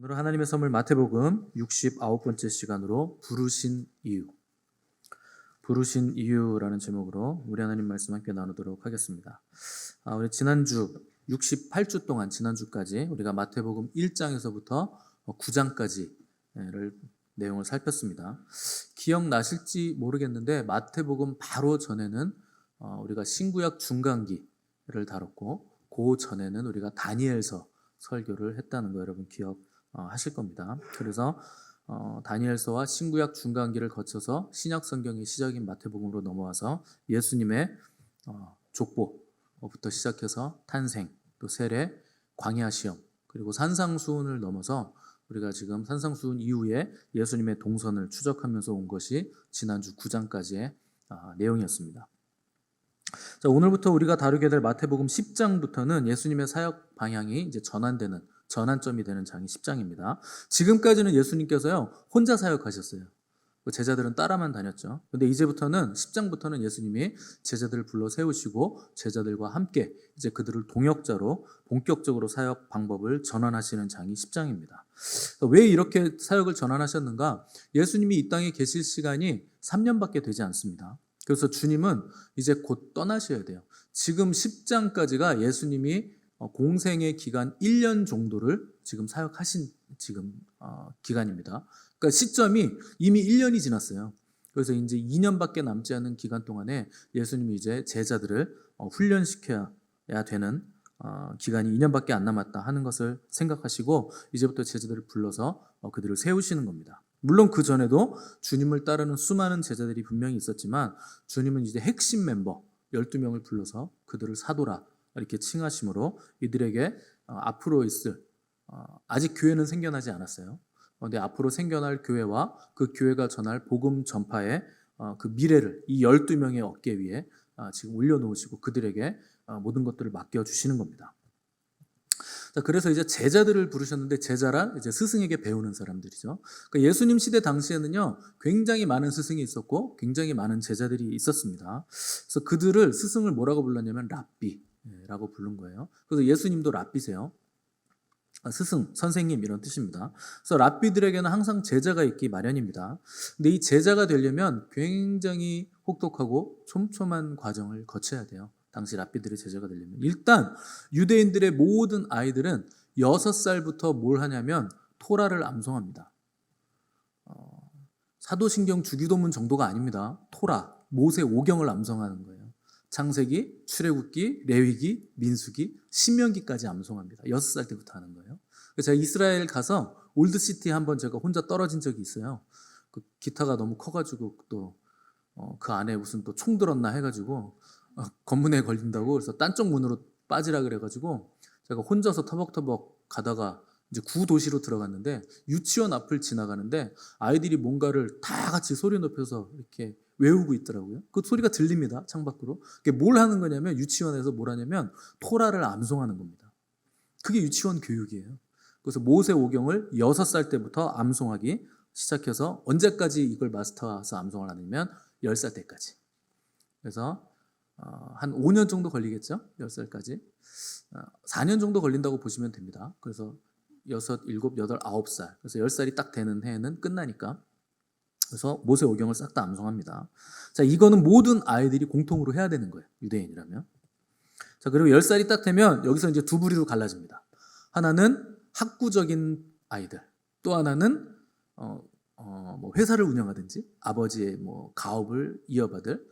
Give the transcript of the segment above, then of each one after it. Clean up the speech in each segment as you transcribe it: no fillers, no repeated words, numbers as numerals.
오늘 하나님의 선물 마태복음 69번째 시간으로 부르신 이유라는 제목으로 우리 하나님 말씀 함께 나누도록 하겠습니다. 우리 지난주 68주 동안 지난주까지 우리가 마태복음 1장에서부터 9장까지를 내용을 살폈습니다. 기억나실지 모르겠는데 마태복음 바로 전에는 우리가 신구약 중간기를 다뤘고 그 전에는 우리가 다니엘서 설교를 했다는 거 여러분 기억하실 겁니다. 그래서 다니엘서와 신구약 중간기를 거쳐서 신약 성경의 시작인 마태복음으로 넘어와서 예수님의 족보부터 시작해서 탄생, 또 세례, 광야 시험, 그리고 산상수훈을 넘어서 우리가 지금 산상수훈 이후에 예수님의 동선을 추적하면서 온 것이 지난주 9장까지의 내용이었습니다. 자, 오늘부터 우리가 다루게 될 마태복음 10장부터는 예수님의 사역 방향이 이제 전환점이 되는 장이 10장입니다. 지금까지는 예수님께서요 혼자 사역하셨어요. 제자들은 따라만 다녔죠. 근데 이제부터는 10장부터는 예수님이 제자들을 불러 세우시고 제자들과 함께 이제 그들을 동역자로 본격적으로 사역 방법을 전환하시는 장이 10장입니다. 왜 이렇게 사역을 전환하셨는가? 예수님이 이 땅에 계실 시간이 3년밖에 되지 않습니다. 그래서 주님은 이제 곧 떠나셔야 돼요. 지금 10장까지가 예수님이 공생의 기간 1년 정도를 지금 사역하신 기간입니다. 그러니까 시점이 이미 1년이 지났어요. 그래서 이제 2년밖에 남지 않은 기간 동안에 예수님이 이제 제자들을 훈련시켜야 되는 기간이 2년밖에 안 남았다 하는 것을 생각하시고 이제부터 제자들을 불러서 그들을 세우시는 겁니다. 물론 그 전에도 주님을 따르는 수많은 제자들이 분명히 있었지만 주님은 이제 핵심 멤버 12명을 불러서 그들을 사도라 이렇게 칭하심으로 이들에게 앞으로 있을 아직 교회는 생겨나지 않았어요. 그런데 앞으로 생겨날 교회와 그 교회가 전할 복음 전파의 그 미래를 이 12명의 어깨 위에 지금 올려놓으시고 그들에게 모든 것들을 맡겨주시는 겁니다. 자, 그래서 이제 제자들을 부르셨는데 제자란 이제 스승에게 배우는 사람들이죠. 그러니까 예수님 시대 당시에는요 굉장히 많은 스승이 있었고 굉장히 많은 제자들이 있었습니다. 그래서 그들을 스승을 뭐라고 불렀냐면 랍비라고 부른 거예요. 그래서 예수님도 랍비세요. 스승, 선생님 이런 뜻입니다. 그래서 랍비들에게는 항상 제자가 있기 마련입니다. 근데 이 제자가 되려면 굉장히 혹독하고 촘촘한 과정을 거쳐야 돼요. 당시 랍비들의 제자가 되려면 일단 유대인들의 모든 아이들은 6살부터 뭘 하냐면 토라를 암송합니다. 사도신경 주기도문 정도가 아닙니다. 토라, 모세 오경을 암송하는 거예요. 창세기, 출애굽기, 레위기, 민수기, 신명기까지 암송합니다. 6살 때부터 하는 거예요. 그래서 제가 이스라엘 가서 올드시티 한번 제가 혼자 떨어진 적이 있어요. 그 기타가 너무 커가지고 또 그 안에 무슨 또 총 들었나 해가지고 검문에 걸린다고 그래서 딴쪽 문으로 빠지라 그래가지고 제가 혼자서 터벅터벅 가다가 이제 구도시로 들어갔는데 유치원 앞을 지나가는데 아이들이 뭔가를 다 같이 소리 높여서 이렇게 외우고 있더라고요. 그 소리가 들립니다. 창밖으로. 그게 뭘 하는 거냐면 유치원에서 뭘 하냐면 토라를 암송하는 겁니다. 그게 유치원 교육이에요. 그래서 모세 오경을 6살 때부터 암송하기 시작해서 언제까지 이걸 마스터해서 암송을 하냐면 10살 때까지. 그래서 한 5년 정도 걸리겠죠? 10살까지. 4년 정도 걸린다고 보시면 됩니다. 그래서 6, 7, 8, 9살. 그래서 10살이 딱 되는 해에는 끝나니까. 그래서 모세 오경을 싹 다 암송합니다. 자, 이거는 모든 아이들이 공통으로 해야 되는 거예요. 유대인이라면. 자, 그리고 10살이 딱 되면 여기서 이제 두 부류로 갈라집니다. 하나는 학구적인 아이들. 또 하나는 뭐 회사를 운영하든지 아버지의 뭐 가업을 이어받을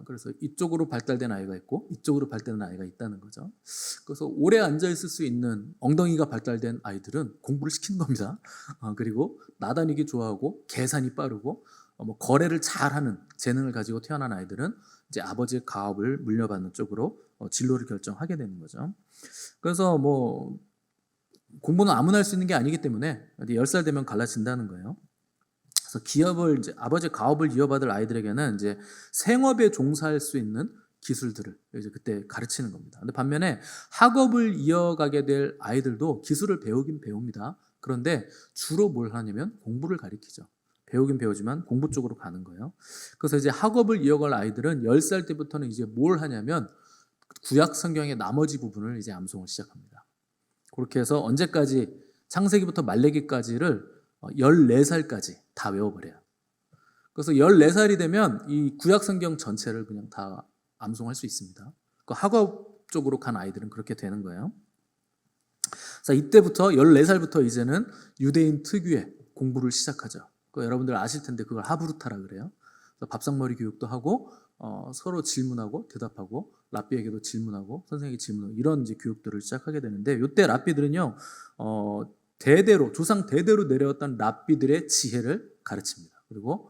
그래서 이쪽으로 발달된 아이가 있고 이쪽으로 발달된 아이가 있다는 거죠. 그래서 오래 앉아 있을 수 있는 엉덩이가 발달된 아이들은 공부를 시키는 겁니다. 그리고 나다니기 좋아하고 계산이 빠르고 뭐 거래를 잘하는 재능을 가지고 태어난 아이들은 이제 아버지의 가업을 물려받는 쪽으로 진로를 결정하게 되는 거죠. 그래서 뭐 공부는 아무나 할 수 있는 게 아니기 때문에 10살 되면 갈라진다는 거예요. 그래서 기업을 이제 아버지의 가업을 이어받을 아이들에게는 이제 생업에 종사할 수 있는 기술들을 이제 그때 가르치는 겁니다. 근데 반면에 학업을 이어가게 될 아이들도 기술을 배우긴 배웁니다. 그런데 주로 뭘 하냐면 공부를 가르치죠. 배우긴 배우지만 공부 쪽으로 가는 거예요. 그래서 이제 학업을 이어갈 아이들은 10살 때부터는 이제 뭘 하냐면 구약 성경의 나머지 부분을 이제 암송을 시작합니다. 그렇게 해서 언제까지 창세기부터 말레기까지를 14살까지 다 외워버려요. 그래서 14살이 되면 이 구약 성경 전체를 그냥 다 암송할 수 있습니다. 그 학업 쪽으로 간 아이들은 그렇게 되는 거예요. 자, 이때부터 14살부터 이제는 유대인 특유의 공부를 시작하죠. 여러분들 아실 텐데 그걸 하브루타라 그래요. 밥상머리 교육도 하고 서로 질문하고 대답하고 랍비에게도 질문하고 선생에게 질문하고 이런 이제 교육들을 시작하게 되는데 이때 랍비들은요 대대로 조상 대대로 내려왔던 랍비들의 지혜를 가르칩니다. 그리고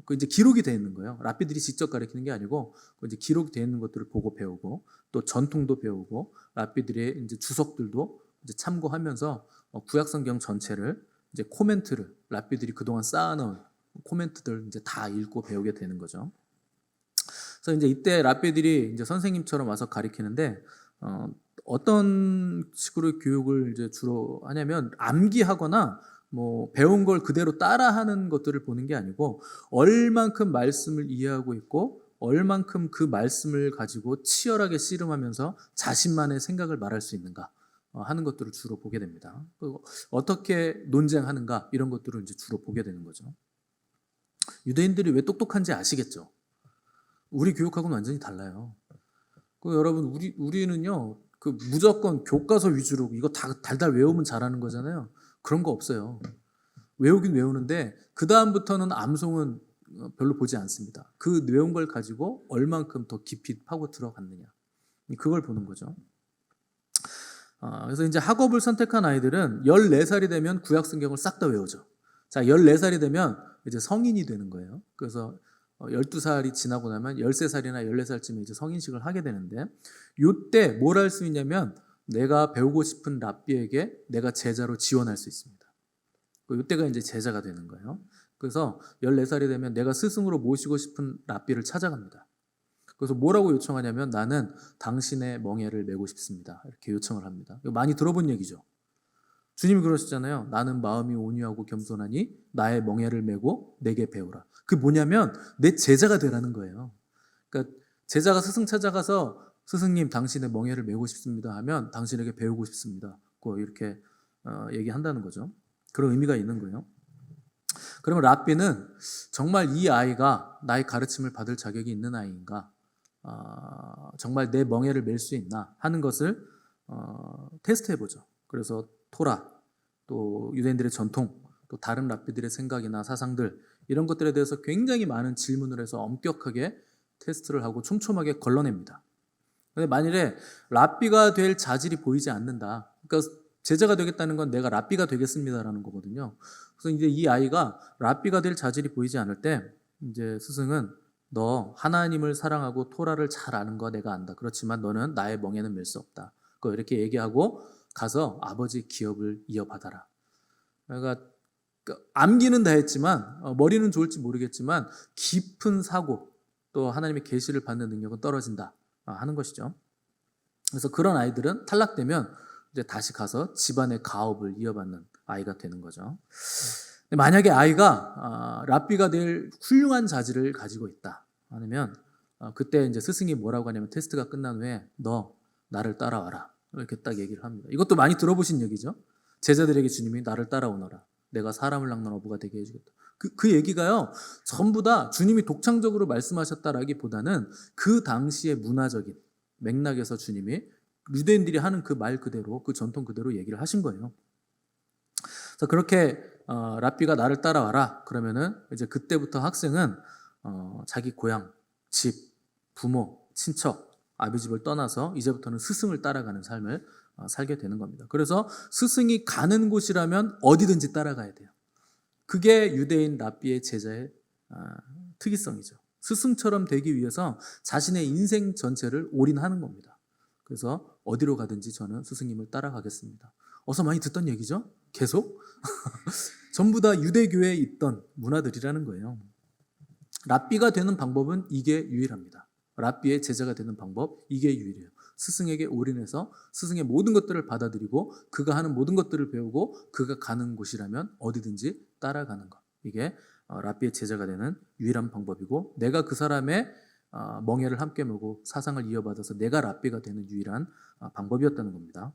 그 이제 기록이 되어 있는 거예요. 랍비들이 직접 가르치는 게 아니고 그 이제 기록이 되어 있는 것들을 보고 배우고 또 전통도 배우고 랍비들의 이제 주석들도 이제 참고하면서 구약 성경 전체를 이제 코멘트를 랍비들이 그동안 쌓아놓은 코멘트들 이제 다 읽고 배우게 되는 거죠. 그래서 이제 이때 랍비들이 이제 선생님처럼 와서 가르치는데 어떤 식으로 교육을 이제 주로 하냐면 암기하거나 뭐 배운 걸 그대로 따라하는 것들을 보는 게 아니고 얼만큼 말씀을 이해하고 있고 얼만큼 그 말씀을 가지고 치열하게 씨름하면서 자신만의 생각을 말할 수 있는가 하는 것들을 주로 보게 됩니다. 그리고 어떻게 논쟁하는가 이런 것들을 이제 주로 보게 되는 거죠. 유대인들이 왜 똑똑한지 아시겠죠? 우리 교육하고는 완전히 달라요. 여러분 우리는요 그 무조건 교과서 위주로 이거 다 달달 외우면 잘하는 거잖아요. 그런 거 없어요. 외우긴 외우는데 그 다음부터는 암송은 별로 보지 않습니다. 그 외운 걸 가지고 얼만큼 더 깊이 파고 들어갔느냐 그걸 보는 거죠. 그래서 이제 학업을 선택한 아이들은 14살이 되면 구약 성경을 싹 다 외우죠. 자, 14살이 되면 이제 성인이 되는 거예요. 그래서 12살이 지나고 나면 13살이나 14살쯤에 이제 성인식을 하게 되는데 이때 뭘 할 수 있냐면 내가 배우고 싶은 랍비에게 내가 제자로 지원할 수 있습니다. 이때가 이제 제자가 되는 거예요. 그래서 14살이 되면 내가 스승으로 모시고 싶은 랍비를 찾아갑니다. 그래서 뭐라고 요청하냐면 나는 당신의 멍에를 메고 싶습니다. 이렇게 요청을 합니다. 이거 많이 들어본 얘기죠. 주님이 그러시잖아요. 나는 마음이 온유하고 겸손하니 나의 멍에를 메고 내게 배우라. 그게 뭐냐면 내 제자가 되라는 거예요. 그러니까 제자가 스승 찾아가서 스승님 당신의 멍에를 메고 싶습니다 하면 당신에게 배우고 싶습니다. 이렇게 얘기한다는 거죠. 그런 의미가 있는 거예요. 그러면 랍비는 정말 이 아이가 나의 가르침을 받을 자격이 있는 아이인가? 정말 내 멍에를 맬 수 있나 하는 것을 테스트해보죠. 그래서 토라, 또 유대인들의 전통, 또 다른 랍비들의 생각이나 사상들 이런 것들에 대해서 굉장히 많은 질문을 해서 엄격하게 테스트를 하고 촘촘하게 걸러냅니다. 근데 만일에 랍비가 될 자질이 보이지 않는다. 그러니까 제자가 되겠다는 건 내가 랍비가 되겠습니다라는 거거든요. 그래서 이제 이 아이가 랍비가 될 자질이 보이지 않을 때 이제 스승은 너 하나님을 사랑하고 토라를 잘 아는 거 내가 안다. 그렇지만 너는 나의 멍에는 맬 수 없다. 이렇게 얘기하고 가서 아버지 기업을 이어받아라. 그러니까 암기는 다 했지만 머리는 좋을지 모르겠지만 깊은 사고 또 하나님의 계시를 받는 능력은 떨어진다 하는 것이죠. 그래서 그런 아이들은 탈락되면 이제 다시 가서 집안의 가업을 이어받는 아이가 되는 거죠. 만약에 아이가 랍비가 될 훌륭한 자질을 가지고 있다 아니면 그때 이제 스승이 뭐라고 하냐면 테스트가 끝난 후에 너 나를 따라와라 이렇게 딱 얘기를 합니다. 이것도 많이 들어보신 얘기죠. 제자들에게 주님이 나를 따라오너라 내가 사람을 낚는 어부가 되게 해주겠다. 그 얘기가요 전부 다 주님이 독창적으로 말씀하셨다라기보다는 그 당시의 문화적인 맥락에서 주님이 유대인들이 하는 그 말 그대로 그 전통 그대로 얘기를 하신 거예요. 그래서 그렇게 랍비가 나를 따라와라 그러면은 이제 그때부터 학생은 자기 고향, 집, 부모, 친척, 아비집을 떠나서 이제부터는 스승을 따라가는 삶을 살게 되는 겁니다. 그래서 스승이 가는 곳이라면 어디든지 따라가야 돼요. 그게 유대인 랍비의 제자의 특이성이죠. 스승처럼 되기 위해서 자신의 인생 전체를 올인하는 겁니다. 그래서 어디로 가든지 저는 스승님을 따라가겠습니다. 어서 많이 듣던 얘기죠? 계속? 전부 다 유대교에 있던 문화들이라는 거예요. 랍비가 되는 방법은 이게 유일합니다. 랍비의 제자가 되는 방법 이게 유일해요. 스승에게 올인해서 스승의 모든 것들을 받아들이고 그가 하는 모든 것들을 배우고 그가 가는 곳이라면 어디든지 따라가는 것. 이게 랍비의 제자가 되는 유일한 방법이고 내가 그 사람의 멍에를 함께 메고 사상을 이어받아서 내가 랍비가 되는 유일한 방법이었다는 겁니다.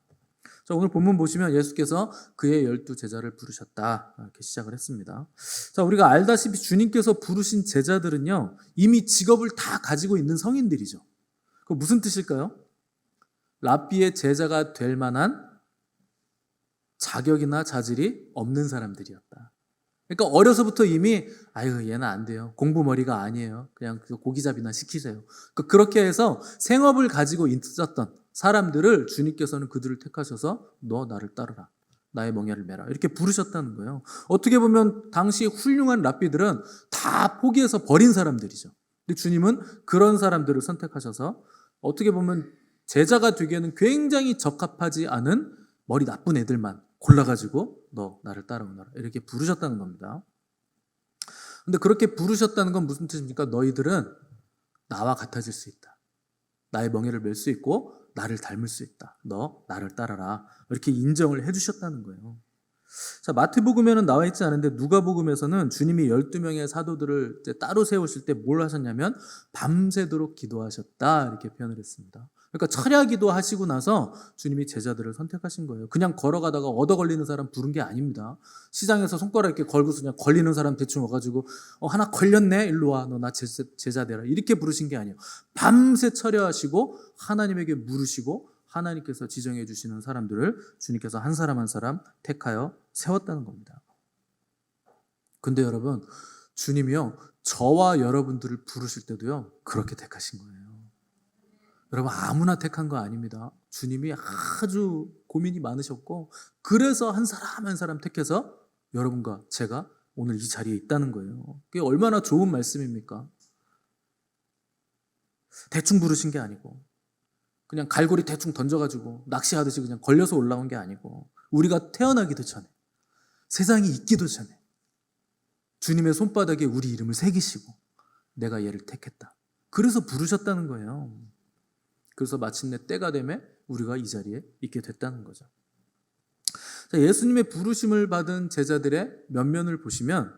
자, 오늘 본문 보시면 예수께서 그의 12 제자를 부르셨다 이렇게 시작을 했습니다. 자, 우리가 알다시피 주님께서 부르신 제자들은요 이미 직업을 다 가지고 있는 성인들이죠. 그 무슨 뜻일까요? 랍비의 제자가 될 만한 자격이나 자질이 없는 사람들이었다. 그러니까 어려서부터 이미 아유 얘는 안 돼요. 공부 머리가 아니에요. 그냥 고기잡이나 시키세요. 그렇게 해서 생업을 가지고 있었던 사람들을 주님께서는 그들을 택하셔서 너 나를 따르라. 나의 멍에를 메라. 이렇게 부르셨다는 거예요. 어떻게 보면 당시 훌륭한 랍비들은 다 포기해서 버린 사람들이죠. 근데 주님은 그런 사람들을 선택하셔서 어떻게 보면 제자가 되기에는 굉장히 적합하지 않은 머리 나쁜 애들만 골라가지고 너 나를 따라오너라 이렇게 부르셨다는 겁니다. 근데 그렇게 부르셨다는 건 무슨 뜻입니까? 너희들은 나와 같아질 수 있다. 나의 멍에를 멜 수 있고 나를 닮을 수 있다. 너 나를 따라라. 이렇게 인정을 해주셨다는 거예요. 자, 마태복음에는 나와 있지 않은데 누가복음에서는 주님이 12명의 사도들을 이제 따로 세우실 때 뭘 하셨냐면 밤새도록 기도하셨다 이렇게 표현을 했습니다. 그러니까 철야 기도하시고 나서 주님이 제자들을 선택하신 거예요. 그냥 걸어가다가 얻어 걸리는 사람 부른 게 아닙니다. 시장에서 손가락 이렇게 걸고서 그냥 걸리는 사람 대충 와가지고 하나 걸렸네 일로 와 너 나 제자 되라 이렇게 부르신 게 아니에요. 밤새 철야하시고 하나님에게 물으시고 하나님께서 지정해 주시는 사람들을 주님께서 한 사람 한 사람 택하여 세웠다는 겁니다. 근데 여러분 주님이요 저와 여러분들을 부르실 때도요 그렇게 택하신 거예요. 여러분 아무나 택한 거 아닙니다. 주님이 아주 고민이 많으셨고 그래서 한 사람 한 사람 택해서 여러분과 제가 오늘 이 자리에 있다는 거예요. 그게 얼마나 좋은 말씀입니까? 대충 부르신 게 아니고 그냥 갈고리 대충 던져가지고 낚시하듯이 그냥 걸려서 올라온 게 아니고 우리가 태어나기도 전에 세상이 있기도 전에 주님의 손바닥에 우리 이름을 새기시고 내가 얘를 택했다. 그래서 부르셨다는 거예요. 그래서 마침내 때가 되매 우리가 이 자리에 있게 됐다는 거죠. 자, 예수님의 부르심을 받은 제자들의 면면을 보시면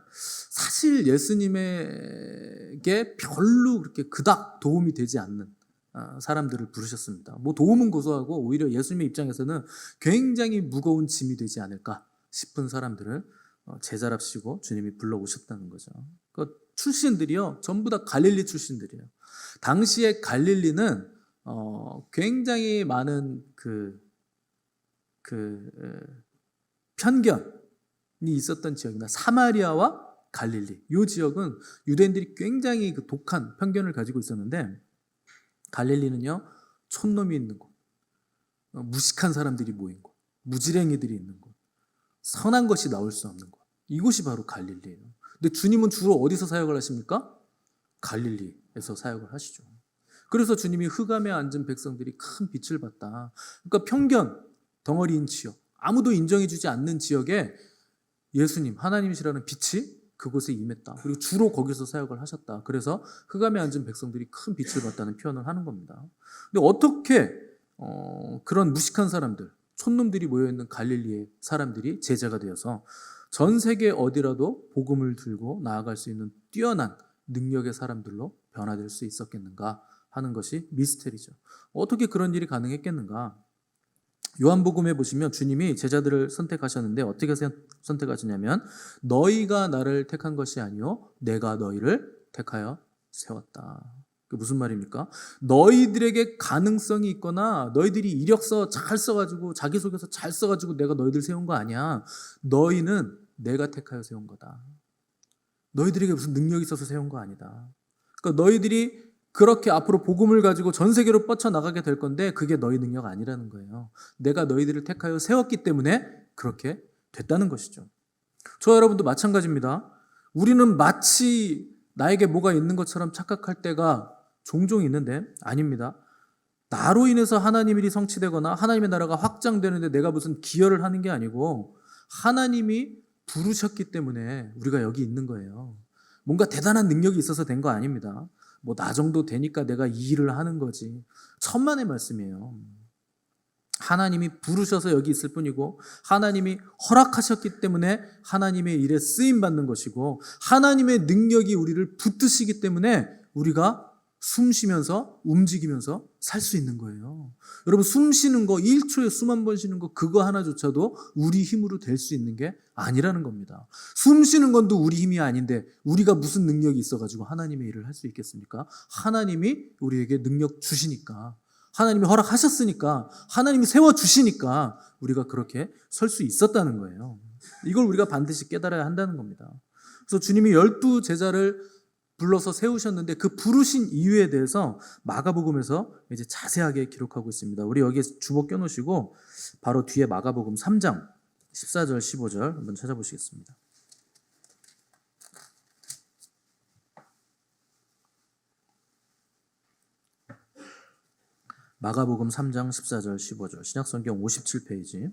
사실 예수님에게 별로 그렇게 그닥 도움이 되지 않는 사람들을 부르셨습니다. 뭐 도움은 고소하고 오히려 예수님의 입장에서는 굉장히 무거운 짐이 되지 않을까 싶은 사람들을 제자랍시고 주님이 불러오셨다는 거죠. 그 출신들이요 전부 다 갈릴리 출신들이에요. 당시에 갈릴리는 굉장히 많은 편견이 있었던 지역입니다. 사마리아와 갈릴리 이 지역은 유대인들이 굉장히 독한 편견을 가지고 있었는데 갈릴리는요 촌놈이 있는 곳, 무식한 사람들이 모인 곳, 무지랭이들이 있는 곳, 선한 것이 나올 수 없는 곳, 이곳이 바로 갈릴리예요. 근데 주님은 주로 어디서 사역을 하십니까? 갈릴리에서 사역을 하시죠. 그래서 주님이 흑암에 앉은 백성들이 큰 빛을 봤다. 그러니까 편견 덩어리인 지역, 아무도 인정해주지 않는 지역에 예수님, 하나님이시라는 빛이 그곳에 임했다. 그리고 주로 거기서 사역을 하셨다. 그래서 흑암에 앉은 백성들이 큰 빛을 봤다는 표현을 하는 겁니다. 근데 어떻게 그런 무식한 사람들, 촌놈들이 모여있는 갈릴리의 사람들이 제자가 되어서 전 세계 어디라도 복음을 들고 나아갈 수 있는 뛰어난 능력의 사람들로 변화될 수 있었겠는가 하는 것이 미스테리죠. 어떻게 그런 일이 가능했겠는가? 요한복음에 보시면 주님이 제자들을 선택하셨는데 어떻게 선택하셨냐면 너희가 나를 택한 것이 아니요 내가 너희를 택하여 세웠다. 그게 무슨 말입니까? 너희들에게 가능성이 있거나 너희들이 이력서 잘 써가지고 자기소개서 잘 써가지고 내가 너희들 세운 거 아니야. 너희는 내가 택하여 세운 거다. 너희들에게 무슨 능력이 있어서 세운 거 아니다. 그러니까 너희들이 그렇게 앞으로 복음을 가지고 전 세계로 뻗쳐나가게 될 건데 그게 너희 능력 아니라는 거예요. 내가 너희들을 택하여 세웠기 때문에 그렇게 됐다는 것이죠. 저와 여러분도 마찬가지입니다. 우리는 마치 나에게 뭐가 있는 것처럼 착각할 때가 종종 있는데 아닙니다. 나로 인해서 하나님 일이 성취되거나 하나님의 나라가 확장되는데 내가 무슨 기여를 하는 게 아니고 하나님이 부르셨기 때문에 우리가 여기 있는 거예요. 뭔가 대단한 능력이 있어서 된 거 아닙니다. 뭐 나 정도 되니까 내가 이 일을 하는 거지. 천만의 말씀이에요. 하나님이 부르셔서 여기 있을 뿐이고 하나님이 허락하셨기 때문에 하나님의 일에 쓰임받는 것이고 하나님의 능력이 우리를 붙드시기 때문에 우리가 숨 쉬면서 움직이면서 살 수 있는 거예요. 여러분 숨 쉬는 거 1초에 숨 한 번 쉬는 거 그거 하나조차도 우리 힘으로 될 수 있는 게 아니라는 겁니다. 숨 쉬는 건도 우리 힘이 아닌데 우리가 무슨 능력이 있어가지고 하나님의 일을 할 수 있겠습니까? 하나님이 우리에게 능력 주시니까, 하나님이 허락하셨으니까, 하나님이 세워주시니까 우리가 그렇게 설 수 있었다는 거예요. 이걸 우리가 반드시 깨달아야 한다는 겁니다. 그래서 주님이 12제자를 불러서 세우셨는데 그 부르신 이유에 대해서 마가복음에서 이제 자세하게 기록하고 있습니다. 우리 여기에 주목 껴놓으시고 바로 뒤에 마가복음 3장 14절 15절 한번 찾아보시겠습니다. 마가복음 3장 14절 15절 신약성경 57페이지.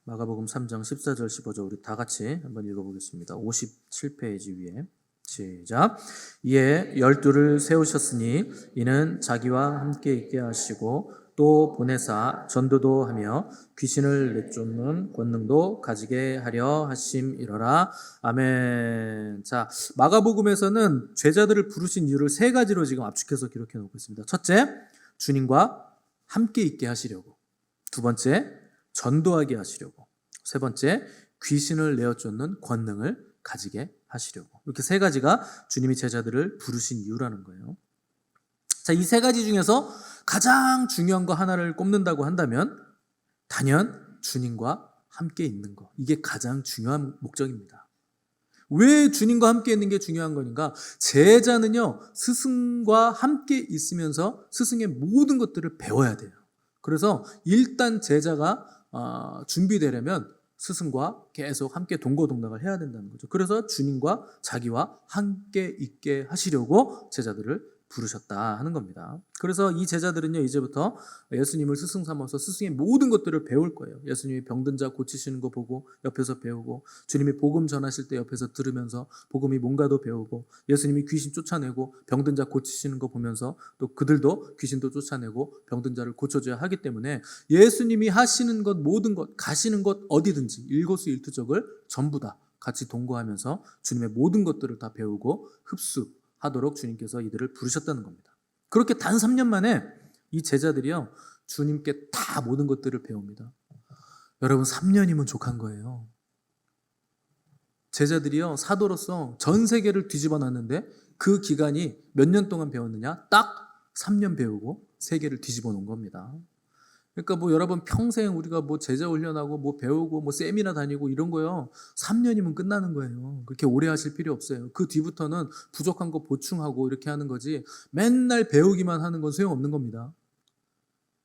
마가복음 3장 14절 15절 우리 다 같이 한번 읽어보겠습니다. 57페이지 위에 시작. 이에 12를 세우셨으니 이는 자기와 함께 있게 하시고 또 보내사 전도도 하며 귀신을 내쫓는 권능도 가지게 하려 하심이러라. 아멘. 자, 마가복음에서는 제자들을 부르신 이유를 세 가지로 지금 압축해서 기록해 놓고 있습니다. 첫째, 주님과 함께 있게 하시려고. 두 번째, 전도하게 하시려고. 세 번째, 귀신을 내어쫓는 권능을 가지게 하시려고. 이렇게 세 가지가 주님이 제자들을 부르신 이유라는 거예요. 자, 이 세 가지 중에서 가장 중요한 거 하나를 꼽는다고 한다면 단연 주님과 함께 있는 거. 이게 가장 중요한 목적입니다. 왜 주님과 함께 있는 게 중요한 거니까? 제자는요, 스승과 함께 있으면서 스승의 모든 것들을 배워야 돼요. 그래서 일단 제자가 준비되려면 스승과 계속 함께 동고동락을 해야 된다는 거죠. 그래서 주님과 자기와 함께 있게 하시려고 제자들을 부르셨다 하는 겁니다. 그래서 이 제자들은요, 이제부터 예수님을 스승 삼아서 스승의 모든 것들을 배울 거예요. 예수님이 병든 자 고치시는 거 보고 옆에서 배우고, 주님이 복음 전하실 때 옆에서 들으면서 복음이 뭔가도 배우고, 예수님이 귀신 쫓아내고 병든 자 고치시는 거 보면서 또 그들도 귀신도 쫓아내고 병든 자를 고쳐줘야 하기 때문에 예수님이 하시는 것 모든 것, 가시는 것 어디든지 일거수일투족을 전부 다 같이 동거하면서 주님의 모든 것들을 다 배우고 흡수하도록 주님께서 이들을 부르셨다는 겁니다. 그렇게 단 3년 만에 이 제자들이요, 주님께 다 모든 것들을 배웁니다. 여러분 3년이면 족한 거예요. 제자들이요, 사도로서 전 세계를 뒤집어 놨는데 그 기간이 몇 년 동안 배웠느냐? 딱 3년 배우고 세계를 뒤집어 놓은 겁니다. 그러니까 뭐 여러분 평생 우리가 뭐 제자 훈련하고 뭐 배우고 뭐 세미나 다니고 이런 거요, 3년이면 끝나는 거예요. 그렇게 오래 하실 필요 없어요. 그 뒤부터는 부족한 거 보충하고 이렇게 하는 거지, 맨날 배우기만 하는 건 소용없는 겁니다.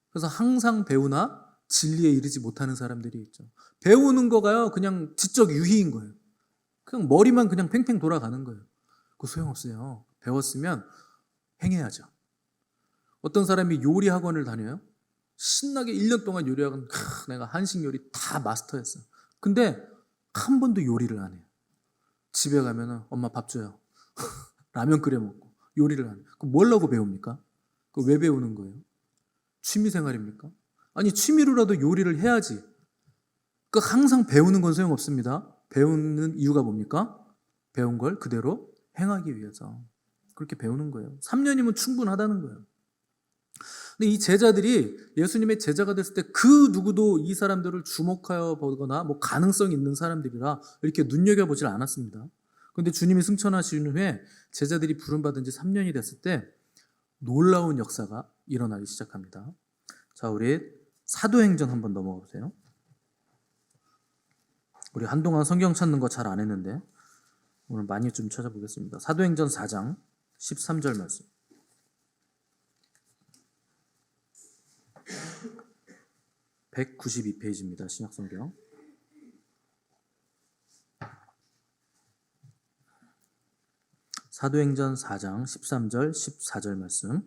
그래서 항상 배우나 진리에 이르지 못하는 사람들이 있죠. 배우는 거가요, 그냥 지적 유희인 거예요. 그냥 머리만 그냥 팽팽 돌아가는 거예요. 그거 소용없어요. 배웠으면 행해야죠. 어떤 사람이 요리 학원을 다녀요. 신나게 1년 동안 요리학원, 내가 한식 요리 다 마스터했어. 근데 한 번도 요리를 안 해요. 집에 가면은 엄마 밥 줘요. 라면 끓여 먹고 요리를 안 해요. 그럼 뭘라고 배웁니까? 그 왜 배우는 거예요? 취미생활입니까? 아니 취미로라도 요리를 해야지. 그 항상 배우는 건 소용없습니다. 배우는 이유가 뭡니까? 배운 걸 그대로 행하기 위해서 그렇게 배우는 거예요. 3년이면 충분하다는 거예요. 근데 이 제자들이 예수님의 제자가 됐을 때 그 누구도 이 사람들을 주목하여 보거나 뭐 가능성 있는 사람들이라 이렇게 눈여겨보질 않았습니다. 그런데 주님이 승천하신 후에 제자들이 부름받은 지 3년이 됐을 때 놀라운 역사가 일어나기 시작합니다. 자, 우리 사도행전 한번 넘어가 보세요. 우리 한동안 성경 찾는 거 잘 안 했는데 오늘 많이 좀 찾아보겠습니다. 사도행전 4장 13절 말씀. (192페이지입니다) 신약성경. 사도행전 4장 13절 14절 말씀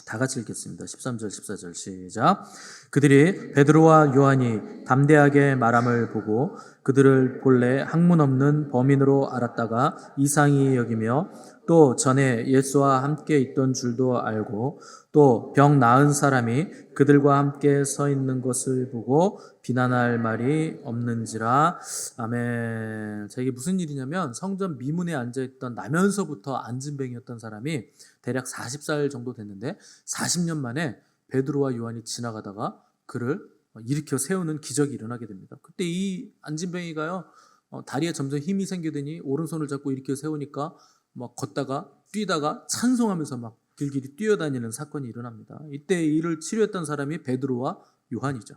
다 같이 읽겠습니다. 13절 14절 시작. 그들이 베드로와 요한이 담대하게 말함을 보고 그들을 본래 학문 없는 범인으로 알았다가 이상히 여기며 또 전에 예수와 함께 있던 줄도 알고 또 병 나은 사람이 그들과 함께 서 있는 것을 보고 비난할 말이 없는지라. 아멘. 자, 이게 무슨 일이냐면 성전 미문에 앉아있던 나면서부터 안진뱅이였던 사람이 대략 40살 정도 됐는데 40년 만에 베드로와 요한이 지나가다가 그를 일으켜 세우는 기적이 일어나게 됩니다. 그때 이 안진뱅이가요, 다리에 점점 힘이 생기더니 오른손을 잡고 일으켜 세우니까 막 걷다가 뛰다가 찬송하면서 막 길길이 뛰어다니는 사건이 일어납니다. 이때 이를 치료했던 사람이 베드로와 요한이죠.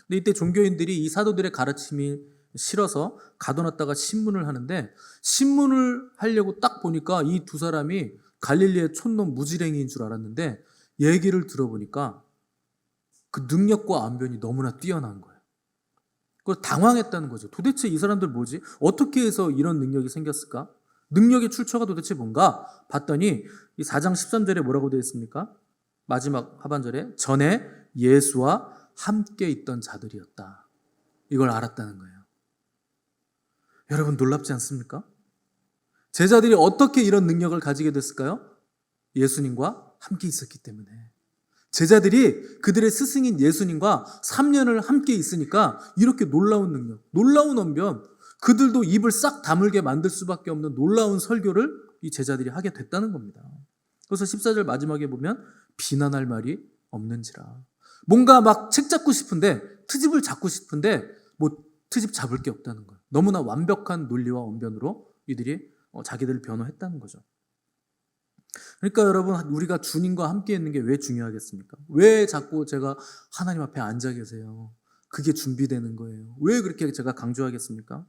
근데 이때 종교인들이 이 사도들의 가르침이 싫어서 가둬놨다가 신문을 하는데, 신문을 하려고 딱 보니까 이 두 사람이 갈릴리의 촌놈 무지랭이인 줄 알았는데 얘기를 들어보니까 그 능력과 안변이 너무나 뛰어난 거예요. 그걸 당황했다는 거죠. 도대체 이 사람들 뭐지? 어떻게 해서 이런 능력이 생겼을까? 능력의 출처가 도대체 뭔가 봤더니 이 4장 13절에 뭐라고 되어 있습니까? 마지막 하반절에 전에 예수와 함께 있던 자들이었다. 이걸 알았다는 거예요. 여러분 놀랍지 않습니까? 제자들이 어떻게 이런 능력을 가지게 됐을까요? 예수님과 함께 있었기 때문에. 제자들이 그들의 스승인 예수님과 3년을 함께 있으니까 이렇게 놀라운 능력, 놀라운 언변, 그들도 입을 싹 다물게 만들 수밖에 없는 놀라운 설교를 이 제자들이 하게 됐다는 겁니다. 그래서 14절 마지막에 보면 비난할 말이 없는지라. 뭔가 막 책 잡고 싶은데, 트집을 잡고 싶은데 뭐 트집 잡을 게 없다는 거예요. 너무나 완벽한 논리와 언변으로 이들이 자기들을 변호했다는 거죠. 그러니까 여러분, 우리가 주님과 함께 있는 게 왜 중요하겠습니까? 왜 자꾸 제가 하나님 앞에 앉아 계세요? 그게 준비되는 거예요. 왜 그렇게 제가 강조하겠습니까?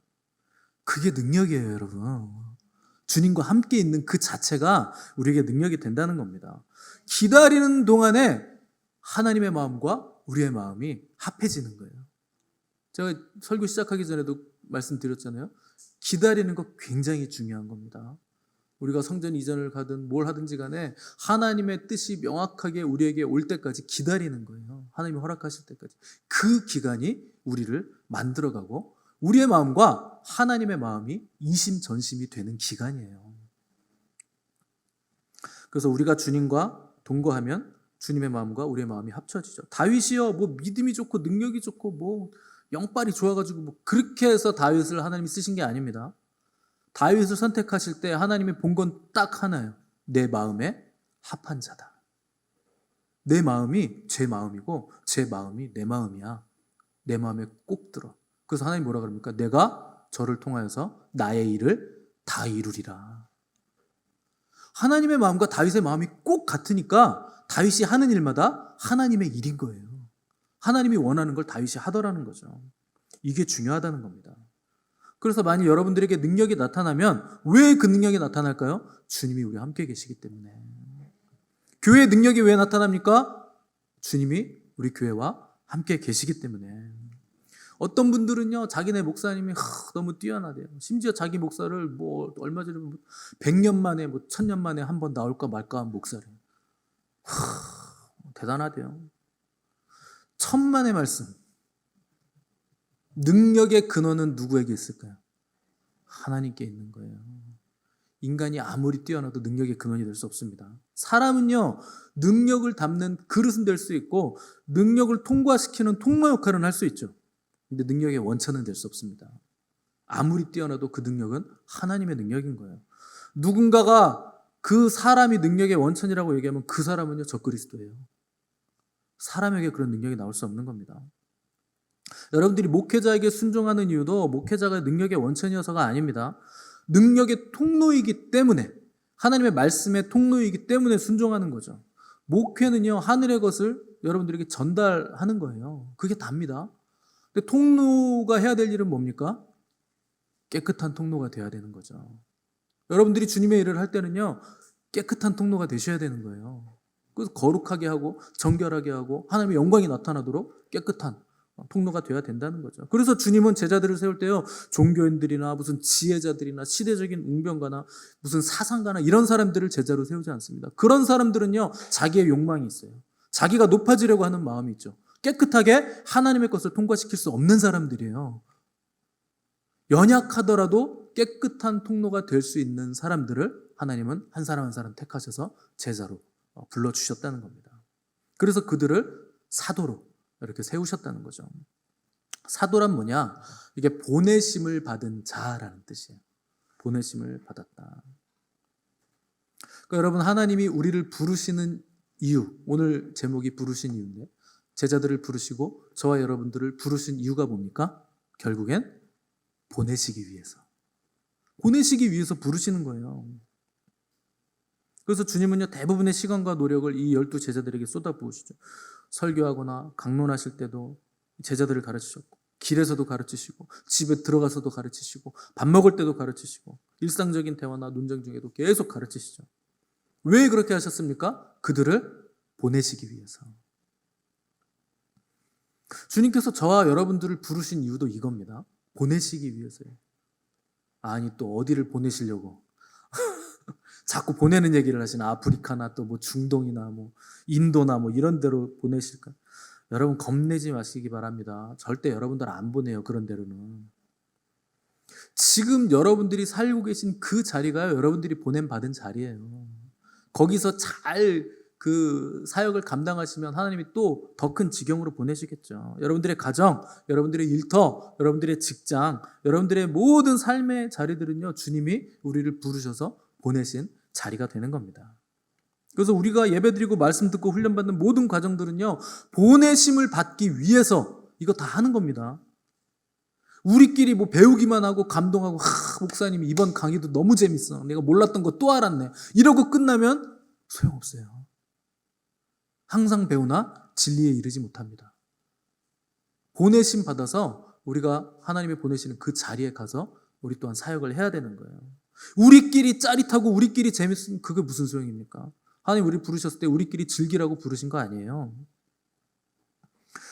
그게 능력이에요, 여러분. 주님과 함께 있는 그 자체가 우리에게 능력이 된다는 겁니다. 기다리는 동안에 하나님의 마음과 우리의 마음이 합해지는 거예요. 제가 설교 시작하기 전에도 말씀드렸잖아요. 기다리는 거 굉장히 중요한 겁니다. 우리가 성전 이전을 가든 뭘 하든지 간에 하나님의 뜻이 명확하게 우리에게 올 때까지 기다리는 거예요. 하나님이 허락하실 때까지. 그 기간이 우리를 만들어가고 우리의 마음과 하나님의 마음이 이심전심이 되는 기간이에요. 그래서 우리가 주님과 동거하면 주님의 마음과 우리의 마음이 합쳐지죠. 다윗이요, 뭐 믿음이 좋고 능력이 좋고 뭐 영빨이 좋아가지고 뭐 그렇게 해서 다윗을 하나님이 쓰신 게 아닙니다. 다윗을 선택하실 때 하나님이 본 건 딱 하나예요. 내 마음에 합한 자다. 내 마음이 제 마음이고 제 마음이 내 마음이야. 내 마음에 꼭 들어. 그래서 하나님 뭐라 그럽니까? 내가 저를 통하여서 나의 일을 다 이루리라. 하나님의 마음과 다윗의 마음이 꼭 같으니까 다윗이 하는 일마다 하나님의 일인 거예요. 하나님이 원하는 걸 다윗이 하더라는 거죠. 이게 중요하다는 겁니다. 그래서 만약 여러분들에게 능력이 나타나면 왜 그 능력이 나타날까요? 주님이 우리와 함께 계시기 때문에. 교회의 능력이 왜 나타납니까? 주님이 우리 교회와 함께 계시기 때문에. 어떤 분들은요, 자기네 목사님이 너무 뛰어나대요. 심지어 자기 목사를 뭐 얼마 전에 100년 만에 뭐 1000년 만에 한 번 나올까 말까 한 목사를. 대단하대요. 천만의 말씀. 능력의 근원은 누구에게 있을까요? 하나님께 있는 거예요. 인간이 아무리 뛰어나도 능력의 근원이 될 수 없습니다. 사람은요, 능력을 담는 그릇은 될 수 있고 능력을 통과시키는 통로 역할은 할 수 있죠. 근데 능력의 원천은 될 수 없습니다. 아무리 뛰어나도 그 능력은 하나님의 능력인 거예요. 누군가가 그 사람이 능력의 원천이라고 얘기하면 그 사람은요, 적그리스도예요. 사람에게 그런 능력이 나올 수 없는 겁니다. 여러분들이 목회자에게 순종하는 이유도 목회자가 능력의 원천이어서가 아닙니다. 능력의 통로이기 때문에, 하나님의 말씀의 통로이기 때문에 순종하는 거죠. 목회는요, 하늘의 것을 여러분들에게 전달하는 거예요. 그게 답니다. 근데 통로가 해야 될 일은 뭡니까? 깨끗한 통로가 돼야 되는 거죠. 여러분들이 주님의 일을 할 때는요, 깨끗한 통로가 되셔야 되는 거예요. 그래서 거룩하게 하고 정결하게 하고 하나님의 영광이 나타나도록 깨끗한 통로가 되어야 된다는 거죠. 그래서 주님은 제자들을 세울 때요, 종교인들이나 무슨 지혜자들이나 시대적인 웅변가나 무슨 사상가나 이런 사람들을 제자로 세우지 않습니다. 그런 사람들은요, 자기의 욕망이 있어요. 자기가 높아지려고 하는 마음이 있죠. 깨끗하게 하나님의 것을 통과시킬 수 없는 사람들이에요. 연약하더라도 깨끗한 통로가 될 수 있는 사람들을 하나님은 한 사람 한 사람 택하셔서 제자로 불러주셨다는 겁니다. 그래서 그들을 사도로 이렇게 세우셨다는 거죠. 사도란 뭐냐? 이게 보내심을 받은 자라는 뜻이에요. 보내심을 받았다. 그러니까 여러분, 하나님이 우리를 부르시는 이유, 오늘 제목이 부르신 이유인데, 제자들을 부르시고 저와 여러분들을 부르신 이유가 뭡니까? 결국엔 보내시기 위해서. 보내시기 위해서 부르시는 거예요. 그래서 주님은요, 대부분의 시간과 노력을 이 12 제자들에게 쏟아부으시죠. 설교하거나 강론하실 때도 제자들을 가르치셨고, 길에서도 가르치시고, 집에 들어가서도 가르치시고, 밥 먹을 때도 가르치시고, 일상적인 대화나 논쟁 중에도 계속 가르치시죠. 왜 그렇게 하셨습니까? 그들을 보내시기 위해서. 주님께서 저와 여러분들을 부르신 이유도 이겁니다. 보내시기 위해서요. 아니, 또 어디를 보내시려고 자꾸 보내는 얘기를 하시나? 아프리카나 또 뭐 중동이나 뭐 인도나 뭐 이런 데로 보내실까? 여러분, 겁내지 마시기 바랍니다. 절대 여러분들 안 보내요, 그런 데로는. 지금 여러분들이 살고 계신 그 자리가 여러분들이 보냄받은 자리예요. 거기서 잘 그 사역을 감당하시면 하나님이 또 더 큰 지경으로 보내시겠죠. 여러분들의 가정, 여러분들의 일터, 여러분들의 직장, 여러분들의 모든 삶의 자리들은요, 주님이 우리를 부르셔서 보내신 자리가 되는 겁니다. 그래서 우리가 예배드리고 말씀 듣고 훈련받는 모든 과정들은요, 보내심을 받기 위해서 이거 다 하는 겁니다. 우리끼리 뭐 배우기만 하고 감동하고, 목사님이 이번 강의도 너무 재밌어, 내가 몰랐던 거 또 알았네, 이러고 끝나면 소용없어요. 항상 배우나 진리에 이르지 못합니다. 보내심 받아서 우리가 하나님이 보내시는 그 자리에 가서 우리 또한 사역을 해야 되는 거예요. 우리끼리 짜릿하고 우리끼리 재밌으면 그게 무슨 소용입니까? 하나님 우리 부르셨을 때 우리끼리 즐기라고 부르신 거 아니에요.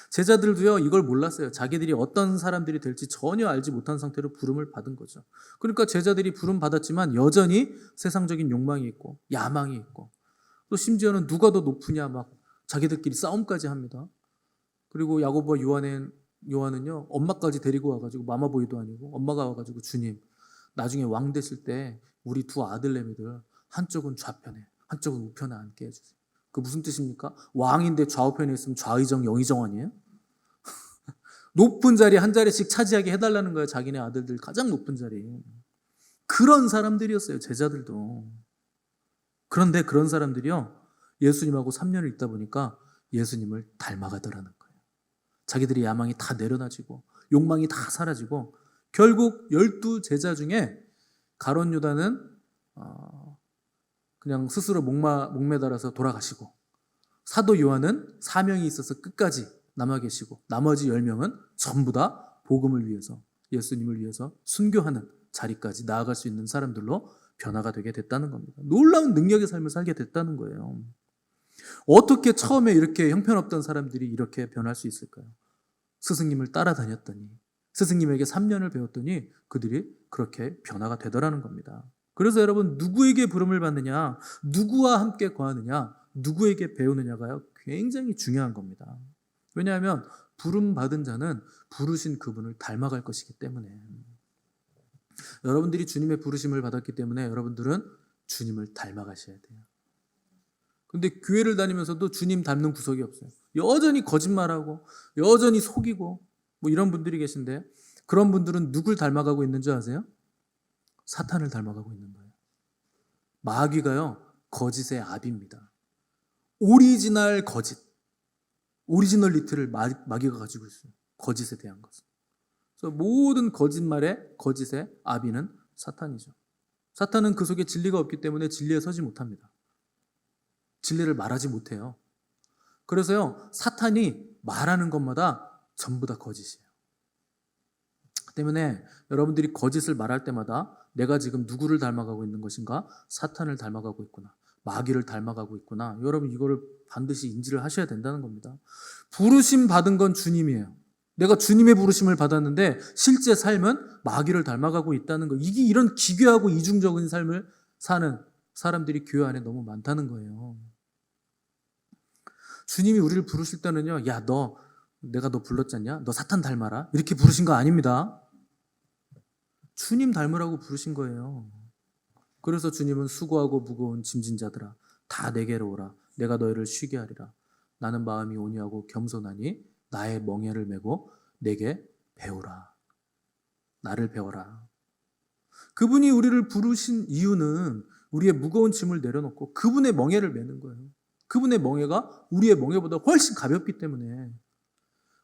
제자들도요, 이걸 몰랐어요. 자기들이 어떤 사람들이 될지 전혀 알지 못한 상태로 부름을 받은 거죠. 그러니까 제자들이 부름 받았지만 여전히 세상적인 욕망이 있고 야망이 있고, 또 심지어는 누가 더 높으냐 막 자기들끼리 싸움까지 합니다. 그리고 야고보와 요한은요, 엄마까지 데리고 와가지고, 마마보이도 아니고 엄마가 와가지고, 주님, 나중에 왕 되실 때 우리 두 아들내미들 한쪽은 좌편에 한쪽은 우편에 앉게 해주세요. 그 무슨 뜻입니까? 왕인데 좌우편에 있으면 좌의정 영의정 아니에요? 높은 자리 한 자리씩 차지하게 해달라는 거예요. 자기네 아들들 가장 높은 자리. 그런 사람들이었어요, 제자들도. 그런데 그런 사람들이요, 예수님하고 3년을 있다 보니까 예수님을 닮아가더라는 거예요. 자기들의 야망이 다 내려놔지고 욕망이 다 사라지고, 결국 12 제자 중에 가룟 유다는 그냥 스스로 목매달아서 돌아가시고, 사도 요한은 사명이 있어서 끝까지 남아 계시고, 나머지 10명은 전부 다 복음을 위해서, 예수님을 위해서 순교하는 자리까지 나아갈 수 있는 사람들로 변화가 되게 됐다는 겁니다. 놀라운 능력의 삶을 살게 됐다는 거예요. 어떻게 처음에 이렇게 형편없던 사람들이 이렇게 변할 수 있을까요? 스승님을 따라다녔더니, 스승님에게 3년을 배웠더니 그들이 그렇게 변화가 되더라는 겁니다. 그래서 여러분, 누구에게 부름을 받느냐, 누구와 함께 거하느냐, 누구에게 배우느냐가요, 굉장히 중요한 겁니다. 왜냐하면 부름 받은 자는 부르신 그분을 닮아갈 것이기 때문에. 여러분들이 주님의 부르심을 받았기 때문에 여러분들은 주님을 닮아가셔야 돼요. 근데 교회를 다니면서도 주님 닮는 구석이 없어요. 여전히 거짓말하고 여전히 속이고 뭐 이런 분들이 계신데, 그런 분들은 누굴 닮아가고 있는 줄 아세요? 사탄을 닮아가고 있는 거예요. 마귀가요, 거짓의 압입니다. 오리지널 거짓, 오리지널리티를 마귀가 가지고 있어요. 거짓에 대한 것은. 그래서 모든 거짓말의 거짓의 아비는 사탄이죠. 사탄은 그 속에 진리가 없기 때문에 진리에 서지 못합니다. 진리를 말하지 못해요. 그래서요, 사탄이 말하는 것마다 전부 다 거짓이에요. 때문에 여러분들이 거짓을 말할 때마다 내가 지금 누구를 닮아가고 있는 것인가? 사탄을 닮아가고 있구나, 마귀를 닮아가고 있구나. 여러분, 이거를 반드시 인지를 하셔야 된다는 겁니다. 부르심 받은 건 주님이에요. 내가 주님의 부르심을 받았는데 실제 삶은 마귀를 닮아가고 있다는 거. 이게 이런 기괴하고 이중적인 삶을 사는 사람들이 교회 안에 너무 많다는 거예요. 주님이 우리를 부르실 때는요, 야, 내가 너 불렀잖냐? 너 사탄 닮아라, 이렇게 부르신 거 아닙니다. 주님 닮으라고 부르신 거예요. 그래서 주님은 수고하고 무거운 짐진 자들아 다 내게로 오라. 내가 너희를 쉬게 하리라. 나는 마음이 온유하고 겸손하니 나의 멍에를 메고 내게 배우라. 나를 배워라. 그분이 우리를 부르신 이유는 우리의 무거운 짐을 내려놓고 그분의 멍에를 메는 거예요. 그분의 멍에가 우리의 멍에보다 훨씬 가볍기 때문에.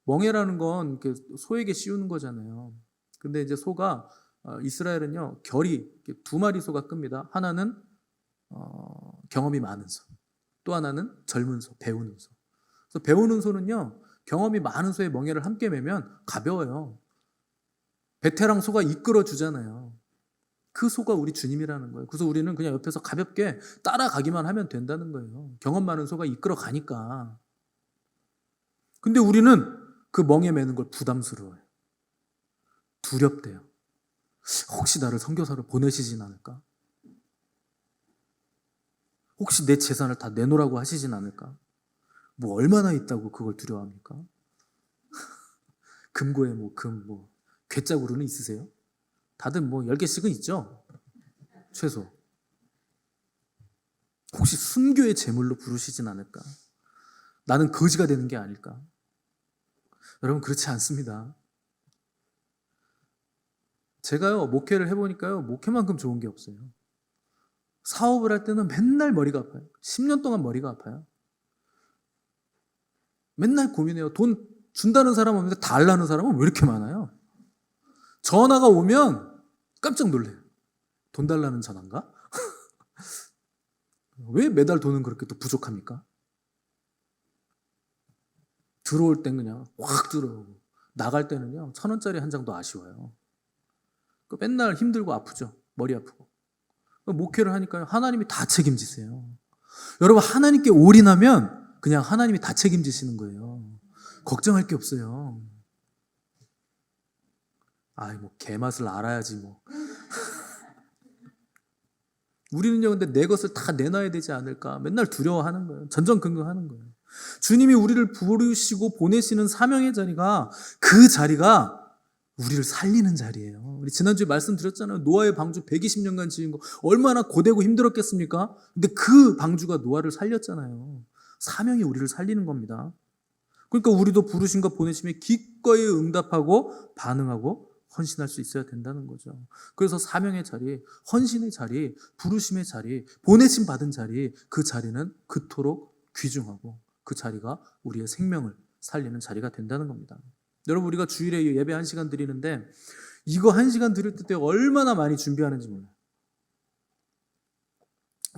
멍에라는 건 소에게 씌우는 거잖아요. 근데 이제 소가 이스라엘은요 결이 두 마리 소가 끕니다. 하나는 경험이 많은 소, 또 하나는 젊은 소, 배우는 소. 그래서 배우는 소는요 경험이 많은 소의 멍에를 함께 매면 가벼워요. 베테랑 소가 이끌어 주잖아요. 그 소가 우리 주님이라는 거예요. 그래서 우리는 그냥 옆에서 가볍게 따라가기만 하면 된다는 거예요. 경험 많은 소가 이끌어 가니까. 근데 우리는 그 멍에 매는 걸 부담스러워요. 두렵대요. 혹시 나를 선교사로 보내시진 않을까? 혹시 내 재산을 다 내놓으라고 하시진 않을까? 뭐 얼마나 있다고 그걸 두려워합니까? 금고에 괴짜구로는 있으세요? 다들 10개씩은 있죠? 최소. 혹시 순교의 제물로 부르시진 않을까? 나는 거지가 되는 게 아닐까? 여러분 그렇지 않습니다. 제가요 목회를 해보니까요 목회만큼 좋은 게 없어요. 사업을 할 때는 맨날 머리가 아파요. 10년 동안 머리가 아파요. 맨날 고민해요. 돈 준다는 사람 없는데 달라는 사람은 왜 이렇게 많아요? 전화가 오면 깜짝 놀래요. 돈 달라는 전화인가? 왜 매달 돈은 그렇게 또 부족합니까? 들어올 땐 그냥 확 들어오고 나갈 때는요 1,000원짜리 한 장도 아쉬워요. 맨날 힘들고 아프죠. 머리 아프고. 목회를 하니까 하나님이 다 책임지세요. 여러분 하나님께 올인하면 그냥 하나님이 다 책임지시는 거예요. 걱정할 게 없어요. 개맛을 알아야지 우리는요 근데 내 것을 다 내놔야 되지 않을까 맨날 두려워하는 거예요. 전전긍긍하는 거예요. 주님이 우리를 부르시고 보내시는 사명의 자리가 그 자리가 우리를 살리는 자리예요. 우리 지난주에 말씀드렸잖아요. 노아의 방주 120년간 지은 거 얼마나 고되고 힘들었겠습니까? 근데 그 방주가 노아를 살렸잖아요. 사명이 우리를 살리는 겁니다. 그러니까 우리도 부르심과 보내심에 기꺼이 응답하고 반응하고 헌신할 수 있어야 된다는 거죠. 그래서 사명의 자리, 헌신의 자리, 부르심의 자리, 보내심 받은 자리, 그 자리는 그토록 귀중하고 그 자리가 우리의 생명을 살리는 자리가 된다는 겁니다. 여러분 우리가 주일에 예배 1시간 드리는데 이거 1시간 드릴 때 얼마나 많이 준비하는지 몰라요.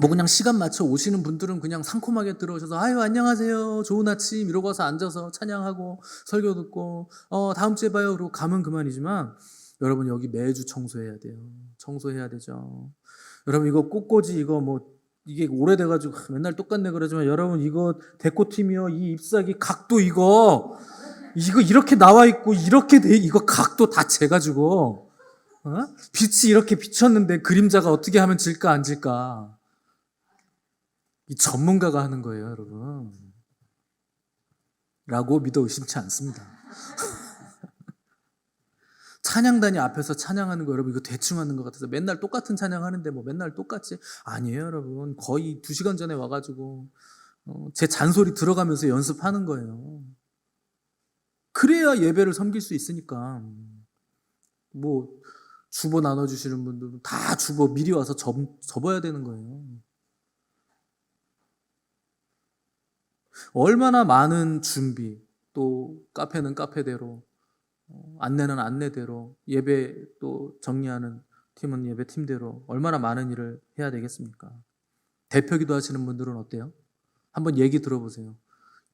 그냥 시간 맞춰 오시는 분들은 그냥 상콤하게 들어오셔서 안녕하세요 좋은 아침 이러고 와서 앉아서 찬양하고 설교 듣고 다음 주에 봐요 그러고 가면 그만이지만 여러분 여기 매주 청소해야 돼요. 청소해야 되죠. 여러분 이거 꽃꽂이 이게 오래돼가지고 맨날 똑같네 그러지만 여러분 이거 데코팀이요 이 잎사귀 각도 이거 이렇게 나와 있고 이렇게 돼 이거 각도 다 재가지고 빛이 이렇게 비쳤는데 그림자가 어떻게 하면 질까 안 질까 이 전문가가 하는 거예요 여러분 라고 믿어 의심치 않습니다. 찬양단이 앞에서 찬양하는 거 여러분 이거 대충 하는 것 같아서 맨날 똑같은 찬양하는데 맨날 똑같지 아니에요 여러분. 거의 2시간 전에 와가지고 제 잔소리 들어가면서 연습하는 거예요. 그래야 예배를 섬길 수 있으니까. 주보 나눠주시는 분들은 다 주보 미리 와서 접어야 되는 거예요. 얼마나 많은 준비, 또 카페는 카페대로, 안내는 안내대로, 예배 또 정리하는 팀은 예배 팀대로 얼마나 많은 일을 해야 되겠습니까? 대표기도 하시는 분들은 어때요? 한번 얘기 들어보세요.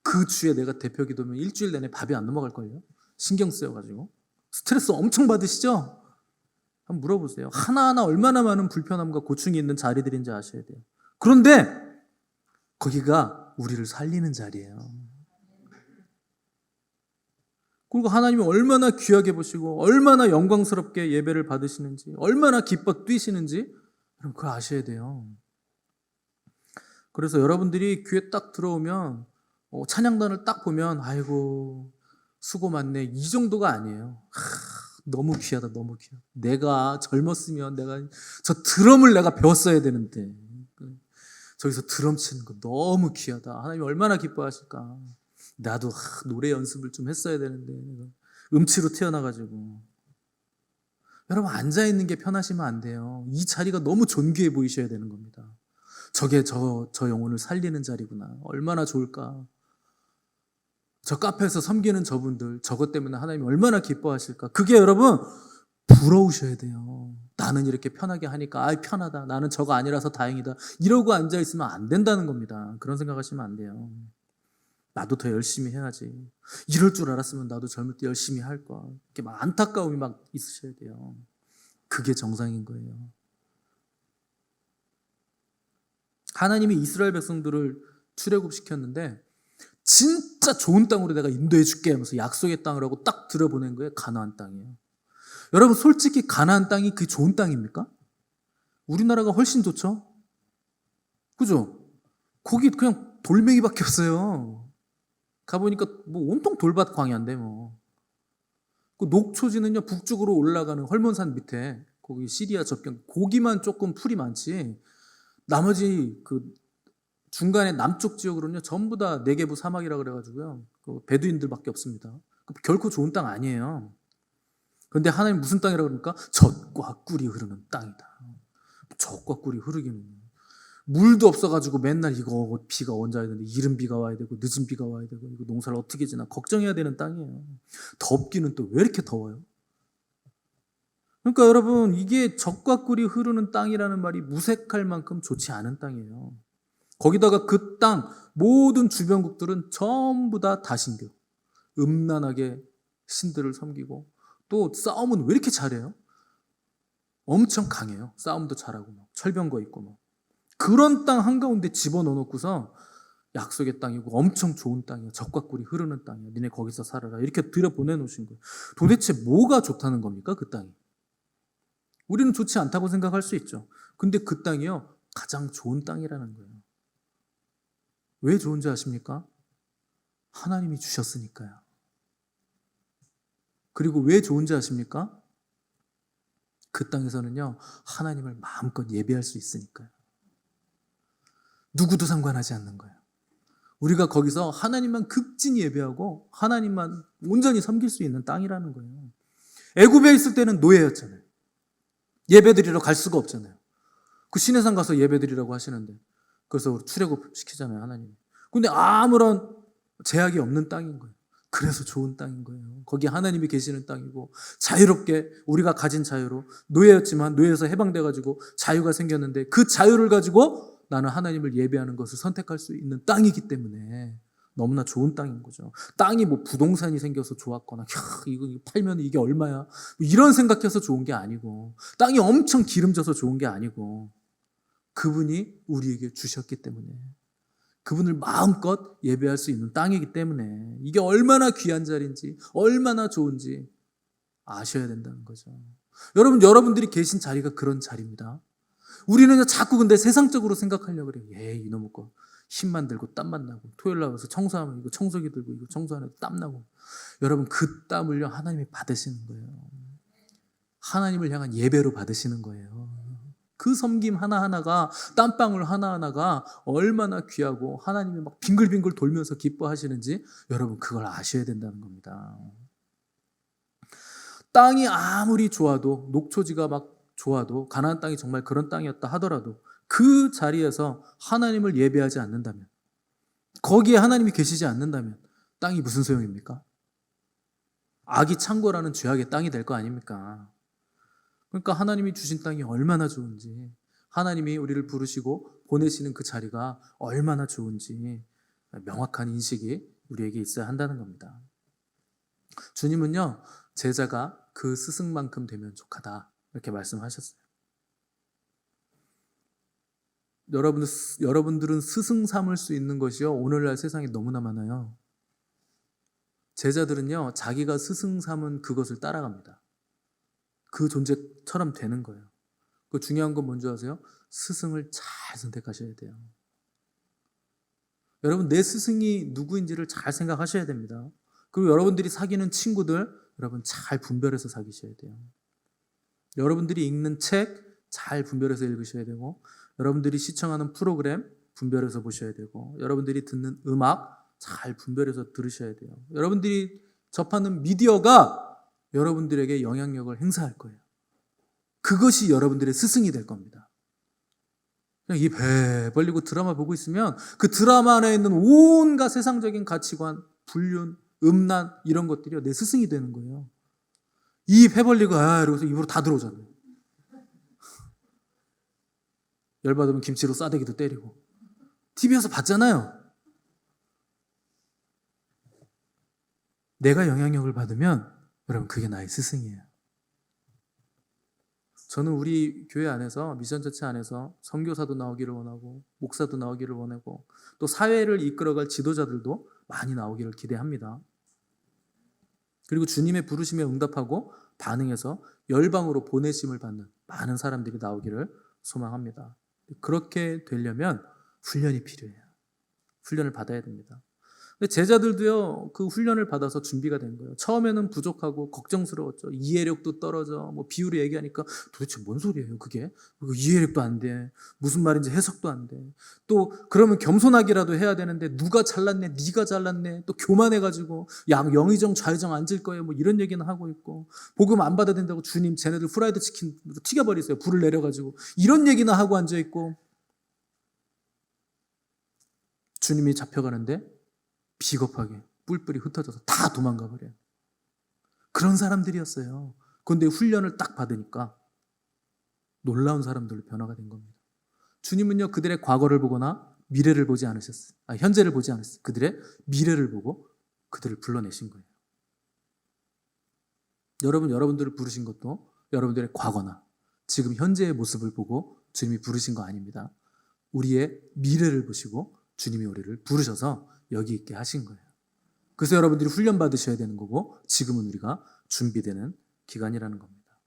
그 주에 내가 대표기도면 일주일 내내 밥이 안 넘어갈걸요? 신경 쓰여가지고 스트레스 엄청 받으시죠? 한번 물어보세요. 하나하나 얼마나 많은 불편함과 고충이 있는 자리들인지 아셔야 돼요. 그런데 거기가 우리를 살리는 자리예요. 그리고 하나님이 얼마나 귀하게 보시고 얼마나 영광스럽게 예배를 받으시는지 얼마나 기뻐 뛰시는지 여러분 그거 아셔야 돼요. 그래서 여러분들이 귀에 딱 들어오면 찬양단을 딱 보면 아이고 수고 많네 이 정도가 아니에요. 너무 귀하다, 너무 귀하다. 내가 젊었으면 내가 저 드럼을 내가 배웠어야 되는데 저기서 드럼 치는 거 너무 귀하다. 하나님 얼마나 기뻐하실까. 나도 노래 연습을 좀 했어야 되는데 음치로 태어나가지고. 여러분 앉아있는 게 편하시면 안 돼요. 이 자리가 너무 존귀해 보이셔야 되는 겁니다. 저게 저 영혼을 살리는 자리구나. 얼마나 좋을까. 저 카페에서 섬기는 저분들 저것 때문에 하나님 얼마나 기뻐하실까. 그게 여러분 부러우셔야 돼요. 나는 이렇게 편하게 하니까 편하다. 나는 저거 아니라서 다행이다. 이러고 앉아있으면 안 된다는 겁니다. 그런 생각하시면 안 돼요. 나도 더 열심히 해야지. 이럴 줄 알았으면 나도 젊을 때 열심히 할 걸. 이렇게 막 안타까움이 막 있으셔야 돼요. 그게 정상인 거예요. 하나님이 이스라엘 백성들을 출애굽시켰는데 진짜 좋은 땅으로 내가 인도해 줄게 하면서 약속의 땅을 하고 딱 들여보낸 거예요. 가나안 땅이에요. 여러분 솔직히 가나안 땅이 그게 좋은 땅입니까? 우리나라가 훨씬 좋죠? 그죠? 거기 그냥 돌멩이밖에 없어요. 가보니까 뭐 온통 돌밭 광야인데 뭐. 그 녹초지는요 북쪽으로 올라가는 헐몬산 밑에 거기 시리아 접경 거기만 조금 풀이 많지 나머지 그 중간에 남쪽 지역으로는요 전부 다 네게부 사막이라 그래가지고요 그 베두인들밖에 없습니다. 결코 좋은 땅 아니에요. 그런데 하나님 무슨 땅이라고 그러니까 젖과 꿀이 흐르는 땅이다. 젖과 꿀이 흐르기는 물도 없어가지고 맨날 이거 비가 언제 와야 되는데 이른 비가 와야 되고 늦은 비가 와야 되고 이거 농사를 어떻게 지나 걱정해야 되는 땅이에요. 덥기는 또 왜 이렇게 더워요? 그러니까 여러분 이게 젖과 꿀이 흐르는 땅이라는 말이 무색할 만큼 좋지 않은 땅이에요. 거기다가 그 땅 모든 주변국들은 전부 다 다신교 음란하게 신들을 섬기고 또 싸움은 왜 이렇게 잘해요? 엄청 강해요. 싸움도 잘하고 막 철병거 있고 막 그런 땅 한가운데 집어넣어놓고서 약속의 땅이고 엄청 좋은 땅이야. 젖과 꿀이 흐르는 땅이야. 니네 거기서 살아라. 이렇게 들여보내놓으신 거예요. 도대체 뭐가 좋다는 겁니까? 그 땅이. 우리는 좋지 않다고 생각할 수 있죠. 근데 그 땅이요. 가장 좋은 땅이라는 거예요. 왜 좋은지 아십니까? 하나님이 주셨으니까요. 그리고 왜 좋은지 아십니까? 그 땅에서는요. 하나님을 마음껏 예배할 수 있으니까요. 누구도 상관하지 않는 거예요. 우리가 거기서 하나님만 극진히 예배하고 하나님만 온전히 섬길 수 있는 땅이라는 거예요. 애굽에 있을 때는 노예였잖아요. 예배드리러 갈 수가 없잖아요. 그 시내산 가서 예배드리라고 하시는데 그래서 출애굽 시키잖아요, 하나님. 근데 아무런 제약이 없는 땅인 거예요. 그래서 좋은 땅인 거예요. 거기 하나님이 계시는 땅이고 자유롭게 우리가 가진 자유로 노예였지만 노예에서 해방돼가지고 자유가 생겼는데 그 자유를 가지고 나는 하나님을 예배하는 것을 선택할 수 있는 땅이기 때문에 너무나 좋은 땅인 거죠. 땅이 뭐 부동산이 생겨서 좋았거나 이거 팔면 이게 얼마야 이런 생각해서 좋은 게 아니고 땅이 엄청 기름져서 좋은 게 아니고 그분이 우리에게 주셨기 때문에 그분을 마음껏 예배할 수 있는 땅이기 때문에 이게 얼마나 귀한 자리인지 얼마나 좋은지 아셔야 된다는 거죠. 여러분들이 계신 자리가 그런 자리입니다. 우리는 자꾸 근데 세상적으로 생각하려고 그래요. 이놈의 거 힘만 들고 땀만 나고 토요일 나가서 청소하면 이거 청소기 들고 이거 청소하는 땀 나고 여러분 그 땀을요 하나님이 받으시는 거예요. 하나님을 향한 예배로 받으시는 거예요. 그 섬김 하나하나가 땀방울 하나하나가 얼마나 귀하고 하나님이 막 빙글빙글 돌면서 기뻐하시는지 여러분 그걸 아셔야 된다는 겁니다. 땅이 아무리 좋아도 녹초지가 막 좋아도 가나안 땅이 정말 그런 땅이었다 하더라도 그 자리에서 하나님을 예배하지 않는다면 거기에 하나님이 계시지 않는다면 땅이 무슨 소용입니까? 악이 창고라는 죄악의 땅이 될 거 아닙니까? 그러니까 하나님이 주신 땅이 얼마나 좋은지 하나님이 우리를 부르시고 보내시는 그 자리가 얼마나 좋은지 명확한 인식이 우리에게 있어야 한다는 겁니다. 주님은요 제자가 그 스승만큼 되면 족하다 이렇게 말씀하셨어요. 여러분들은 스승 삼을 수 있는 것이요 오늘날 세상에 너무나 많아요. 제자들은요 자기가 스승 삼은 그것을 따라갑니다. 그 존재처럼 되는 거예요. 그 중요한 건 뭔지 아세요? 스승을 잘 선택하셔야 돼요. 여러분 내 스승이 누구인지를 잘 생각하셔야 됩니다. 그리고 여러분들이 사귀는 친구들 여러분 잘 분별해서 사귀셔야 돼요. 여러분들이 읽는 책 잘 분별해서 읽으셔야 되고, 여러분들이 시청하는 프로그램 분별해서 보셔야 되고, 여러분들이 듣는 음악 잘 분별해서 들으셔야 돼요. 여러분들이 접하는 미디어가 여러분들에게 영향력을 행사할 거예요. 그것이 여러분들의 스승이 될 겁니다. 그냥 입 배 벌리고 드라마 보고 있으면 그 드라마 안에 있는 온갖 세상적인 가치관, 불륜, 음란 이런 것들이 내 스승이 되는 거예요. 입 배 벌리고 이러고서 입으로 다 들어오잖아요. 열받으면 김치로 싸대기도 때리고. TV에서 봤잖아요. 내가 영향력을 받으면 여러분 그게 나의 스승이에요. 저는 우리 교회 안에서, 미션처치 안에서 선교사도 나오기를 원하고 목사도 나오기를 원하고 또 사회를 이끌어갈 지도자들도 많이 나오기를 기대합니다. 그리고 주님의 부르심에 응답하고 반응해서 열방으로 보내심을 받는 많은 사람들이 나오기를 소망합니다. 그렇게 되려면 훈련이 필요해요. 훈련을 받아야 됩니다. 근데 제자들도요, 그 훈련을 받아서 준비가 된 거예요. 처음에는 부족하고 걱정스러웠죠. 이해력도 떨어져. 뭐 비유로 얘기하니까 도대체 뭔 소리예요, 그게? 이해력도 안 돼. 무슨 말인지 해석도 안 돼. 또 그러면 겸손하기라도 해야 되는데 누가 잘났네, 네가 잘났네. 또 교만해가지고 영의정 좌의정 앉을 거예요. 뭐 이런 얘기는 하고 있고, 복음 안 받아야 된다고 주님 쟤네들 프라이드 치킨 튀겨버리세요. 불을 내려가지고 이런 얘기나 하고 앉아 있고, 주님이 잡혀가는데 비겁하게 뿔뿔이 흩어져서 다 도망가 버려요. 그런 사람들이었어요. 그런데 훈련을 딱 받으니까 놀라운 사람들로 변화가 된 겁니다. 주님은요, 그들의 과거를 보거나 미래를 보지 않으셨어요. 현재를 보지 않으셨어요. 그들의 미래를 보고 그들을 불러내신 거예요. 여러분들을 부르신 것도 여러분들의 과거나 지금 현재의 모습을 보고 주님이 부르신 거 아닙니다. 우리의 미래를 보시고 주님이 우리를 부르셔서 여기 있게 하신 거예요. 그래서 여러분들이 훈련 받으셔야 되는 거고, 지금은 우리가 준비되는 기간이라는 겁니다.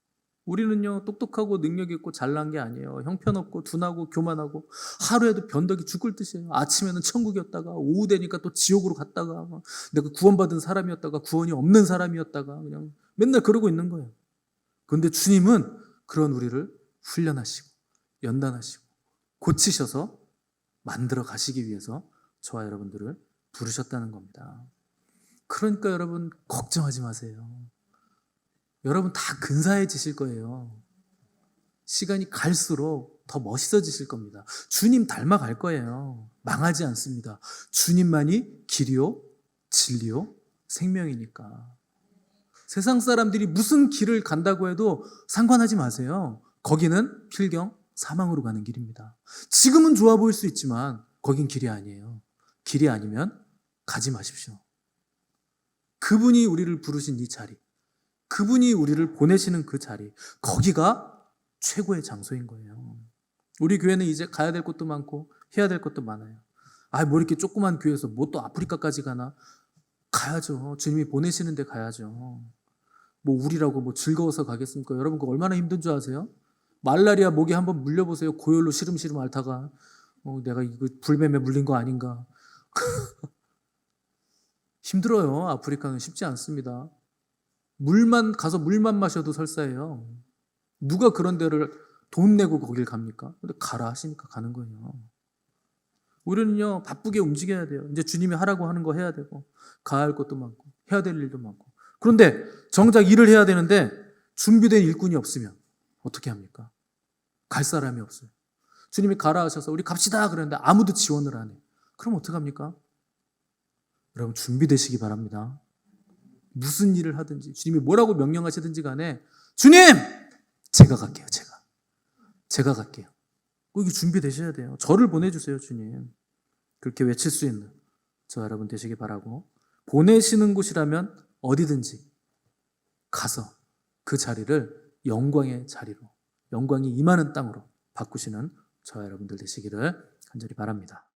우리는요, 똑똑하고 능력 있고 잘난 게 아니에요. 형편없고 둔하고 교만하고 하루에도 변덕이 죽을 듯이에요. 아침에는 천국이었다가 오후 되니까 또 지옥으로 갔다가 내가 구원받은 사람이었다가 구원이 없는 사람이었다가 그냥 맨날 그러고 있는 거예요. 그런데 주님은 그런 우리를 훈련하시고 연단하시고 고치셔서 만들어 가시기 위해서 저와 여러분들을 부르셨다는 겁니다. 그러니까 여러분 걱정하지 마세요. 여러분 다 근사해지실 거예요. 시간이 갈수록 더 멋있어지실 겁니다. 주님 닮아갈 거예요. 망하지 않습니다. 주님만이 길이요, 진리요, 생명이니까. 세상 사람들이 무슨 길을 간다고 해도 상관하지 마세요. 거기는 필경 사망으로 가는 길입니다. 지금은 좋아 보일 수 있지만 거긴 길이 아니에요. 길이 아니면 가지 마십시오. 그분이 우리를 부르신 이 자리, 그분이 우리를 보내시는 그 자리, 거기가 최고의 장소인 거예요. 우리 교회는 이제 가야 될 것도 많고 해야 될 것도 많아요. 뭐 이렇게 조그만 교회에서 뭐 또 아프리카까지 가나? 가야죠. 주님이 보내시는 데 가야죠. 뭐 우리라고 뭐 즐거워서 가겠습니까? 여러분 그거 얼마나 힘든 줄 아세요? 말라리아 목에 한번 물려보세요. 고열로 시름시름 앓다가 내가 이거 불뱀에 물린 거 아닌가? 힘들어요. 아프리카는 쉽지 않습니다. 가서 물만 마셔도 설사해요. 누가 그런 데를 돈 내고 거길 갑니까? 근데 가라 하시니까 가는 거예요. 우리는요, 바쁘게 움직여야 돼요. 이제 주님이 하라고 하는 거 해야 되고, 가야 할 것도 많고, 해야 될 일도 많고. 그런데 정작 일을 해야 되는데 준비된 일꾼이 없으면 어떻게 합니까? 갈 사람이 없어요. 주님이 가라 하셔서 우리 갑시다 그러는데 아무도 지원을 안 해. 그럼 어떡합니까? 여러분 준비되시기 바랍니다. 무슨 일을 하든지 주님이 뭐라고 명령하시든지 간에 주님! 제가 갈게요. 제가 갈게요. 이게 준비되셔야 돼요. 저를 보내주세요. 주님. 그렇게 외칠 수 있는 저 여러분 되시기 바라고, 보내시는 곳이라면 어디든지 가서 그 자리를 영광의 자리로, 영광이 임하는 땅으로 바꾸시는 저와 여러분들 되시기를 간절히 바랍니다.